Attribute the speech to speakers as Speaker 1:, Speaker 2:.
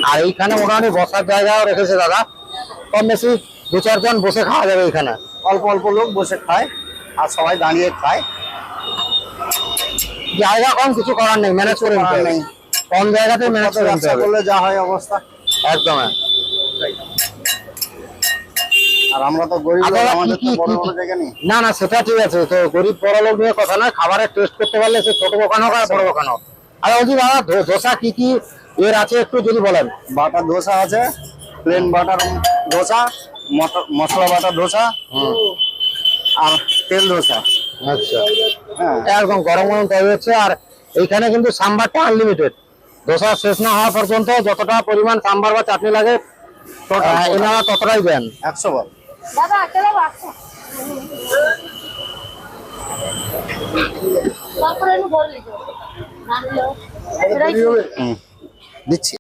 Speaker 1: আর এইখানে মোটামুটি বসার জায়গাও রেখেছে দাদা, কম বেশি 2-4 জন বসে খাওয়া যাবে এখানে।
Speaker 2: অল্প অল্প লোক বসে খায় আর সবাই দাঁড়িয়ে খায়।
Speaker 1: জায়গা কম, কিছু করার নেই, ম্যানেজ করে নিতে হবে। কম জায়গাতে ম্যানেজ করে নিতে হবে,
Speaker 2: করলে যা হয় অবস্থা।
Speaker 1: একদম।
Speaker 2: আর আমরা তো গরিব, আমাদের তো বড় বড় জায়গা নেই।
Speaker 1: না না, সেটা ঠিক আছে, তো গরিব বড় লোক নিয়ে কথা নয়, খাবারের টেস্ট করতে পারলে সে ছোট দোকান হোক আর বড় দোকান হোক। আর বলছি দাদা, ধোসা কি কি এর আছে একটু যদি বলেন।
Speaker 2: বাটার ধোসা আছে, প্লেন বাটার ধোসা, মশলা বাটার ধোসা, আর তেল ধোসা।
Speaker 1: আচ্ছা, একদম গরম গরম তৈরি হচ্ছে। আর এইখানে কিন্তু সাম্বারটা আনলিমিটেড, ধোসা শেষ না হওয়া পর্যন্ত যতটা পরিমাণ সাম্বার বা চাটনি লাগে এনারা ততটাই দেন।
Speaker 2: 100 বার। দিচ্ছি।